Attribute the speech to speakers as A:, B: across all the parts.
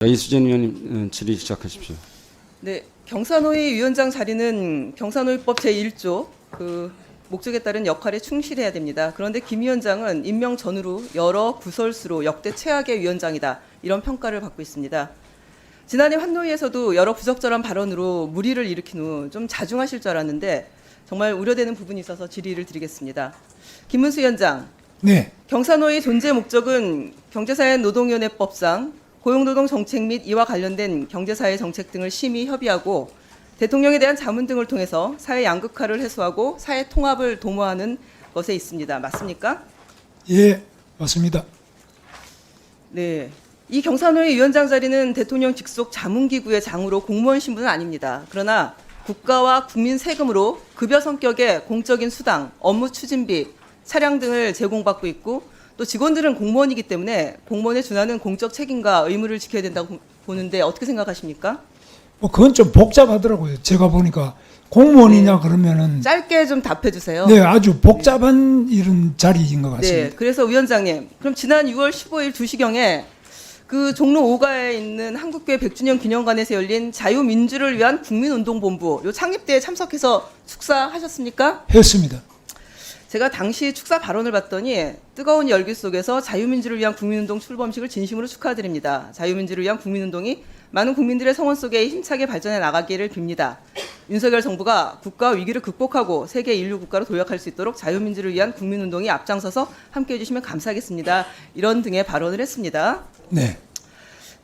A: 이수진 의원님 질의 시작하십시오.
B: 네, 경사노위 위원장 자리는 경사노위법 제1조 그 목적에 따른 역할에 충실해야 됩니다. 그런데 김 위원장은 임명 전후로 여러 구설수로 역대 최악의 위원장이다, 이런 평가를 받고 있습니다. 지난해 환노위에서도 여러 부적절한 발언으로 물의를 일으킨 후 좀 자중하실 줄 알았는데 정말 우려되는 부분이 있어서 질의를 드리겠습니다. 김문수 위원장,
C: 네.
B: 경사노위 존재 목적은 경제사회노동위원회법상 고용노동 정책 및 이와 관련된 경제사회 정책 등을 심의 협의하고 대통령에 대한 자문 등을 통해서 사회 양극화를 해소하고 사회 통합을 도모하는 것에 있습니다. 맞습니까?
C: 예, 맞습니다.
B: 네. 이 경사노위 위원장 자리는 대통령 직속 자문기구의 장으로 공무원 신분은 아닙니다. 그러나 국가와 국민 세금으로 급여 성격의 공적인 수당, 업무 추진비, 차량 등을 제공받고 있고 또 직원들은 공무원이기 때문에 공무원에 준하는 공적 책임과 의무를 지켜야 된다고 보는데 어떻게 생각하십니까?
C: 뭐 그건 좀 복잡하더라고요. 제가 보니까 공무원이냐 그러면은
B: 짧게 좀 답해 주세요.
C: 네, 아주 복잡한 이런 자리인 것 같습니다.
B: 네, 그래서 위원장님, 그럼 지난 6월 15일 2시경에 그 종로 5가에 있는 한국교회 100주년 기념관에서 열린 자유민주를 위한 국민운동본부 요 창립대에 참석해서 축사하셨습니까?
C: 했습니다.
B: 제가 당시 축사 발언을 봤더니 뜨거운 열기 속에서 자유민주를 위한 국민운동 출범식을 진심으로 축하드립니다. 자유민주를 위한 국민운동이 많은 국민들의 성원 속에 힘차게 발전해 나가기를 빕니다. 윤석열 정부가 국가 위기를 극복하고 세계 인류 국가로 도약할 수 있도록 자유민주를 위한 국민운동이 앞장서서 함께해 주시면 감사하겠습니다. 이런 등의 발언을 했습니다.
C: 네.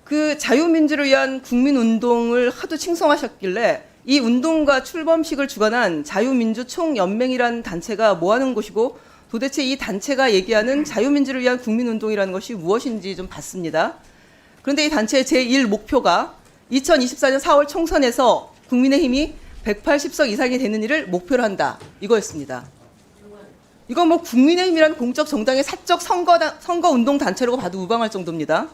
B: 그 자유민주를 위한 국민운동을 하도 칭송하셨길래 이 운동과 출범식을 주관한 자유민주총연맹이라는 단체가 뭐하는 곳이고 도대체 이 단체가 얘기하는 자유민주를 위한 국민운동이라는 것이 무엇인지 좀 봤습니다. 그런데 이 단체의 제1목표가 2024년 4월 총선에서 국민의힘이 180석 이상이 되는 일을 목표로 한다, 이거였습니다. 이건 뭐 국민의힘이라는 공적 정당의 사적 선거운동 단체라고 봐도 무방할 정도입니다.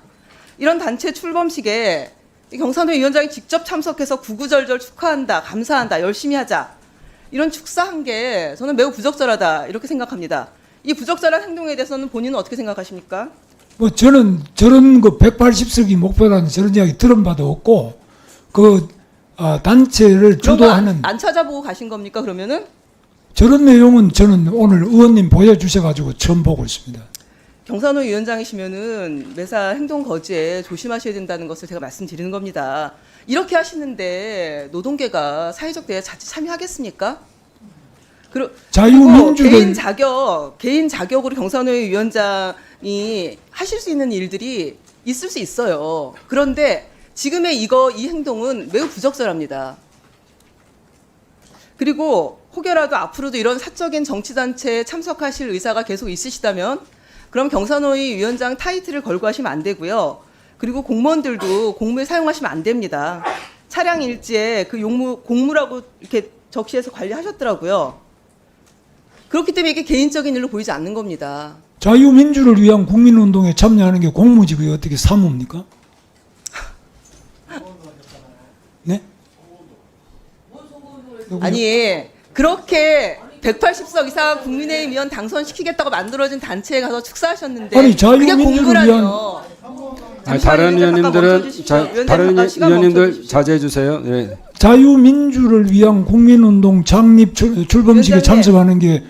B: 이런 단체 출범식에 경사노위 위원장이 직접 참석해서 구구절절 축하한다, 감사한다, 열심히 하자, 이런 축사한 게 저는 매우 부적절하다, 이렇게 생각합니다. 이 부적절한 행동에 대해서는 본인은 어떻게 생각하십니까?
C: 뭐 저는 저런 그 180석이 목표라는 저런 이야기 들은 바도 없고 그 단체를 주도하는
B: 안 찾아보고 가신 겁니까, 그러면은?
C: 저런 내용은 저는 오늘 의원님 보여주셔가지고 처음 보고 있습니다.
B: 경사노위 위원장이시면은 매사 행동 거지에 조심하셔야 된다는 것을 제가 말씀드리는 겁니다. 이렇게 하시는데 노동계가 사회적 대화에 자칫 참여하겠습니까? 그리고
C: 자유민주를
B: 개인 자격으로 경사노위 위원장이 하실 수 있는 일들이 있을 수 있어요. 그런데 지금의 이 행동은 매우 부적절합니다. 그리고 혹여라도 앞으로도 이런 사적인 정치단체에 참석하실 의사가 계속 있으시다면 그럼 경사노위 위원장 타이틀을 걸고 하시면 안 되고요. 그리고 공무원들도 공무에 사용하시면 안 됩니다. 차량 일지에 그 공무라고 이렇게 적시해서 관리하셨더라고요. 그렇기 때문에 이게 개인적인 일로 보이지 않는 겁니다.
C: 자유민주를 위한 국민운동에 참여하는 게 공무직이 어떻게 사무입니까? 네?
B: 아니, 그렇게 180석 이상 국민의힘 의원 당선시키겠다고 만들어진 단체에 가서 축사하셨는데
C: 아니,
B: 그게
C: 자유민주를
B: 공무라뇨.
A: 다른 의원님들 자제해 주세요. 네.
C: 자유민주를 위한 국민운동 창립 출범식에
B: 위원장님.
C: 참석하는 게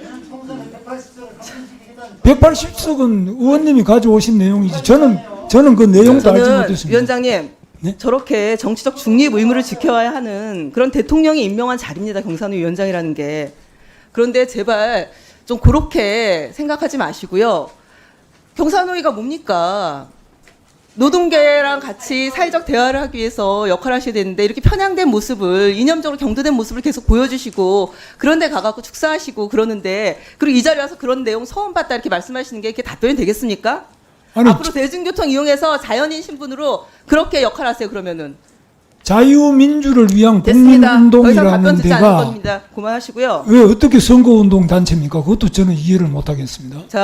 C: 180석은 의원님이 가져오신 내용이지 저는 그 내용도 알지
B: 저는
C: 못했습니다.
B: 위원장님,
C: 네?
B: 저렇게 정치적 중립 의무를 지켜야 하는 그런 대통령이 임명한 자리입니다, 경사노위 위원장이라는 게. 그런데 제발 좀 그렇게 생각하지 마시고요. 경사노위가 뭡니까? 노동계랑 같이 사회적 대화를 하기 위해서 역할을 하셔야 되는데 이렇게 편향된 모습을, 이념적으로 경도된 모습을 계속 보여주시고 그런데 가갖고 축사하시고 그러는데, 그리고 이 자리에 와서 그런 내용 소원 봤다 이렇게 말씀하시는 게 이게 답변이 되겠습니까?
C: 아니,
B: 앞으로 대중교통 이용해서 자연인 신분으로 그렇게 역할하세요. 그러면은
C: 자유민주를 위한
B: 됐습니다. 더 이상 답변
C: 국민운동이라는
B: 듣지 않을
C: 데가
B: 겁니다. 그만하시고요.
C: 왜 어떻게 선거운동 단체입니까? 그것도 저는 이해를 못하겠습니다.
B: 자.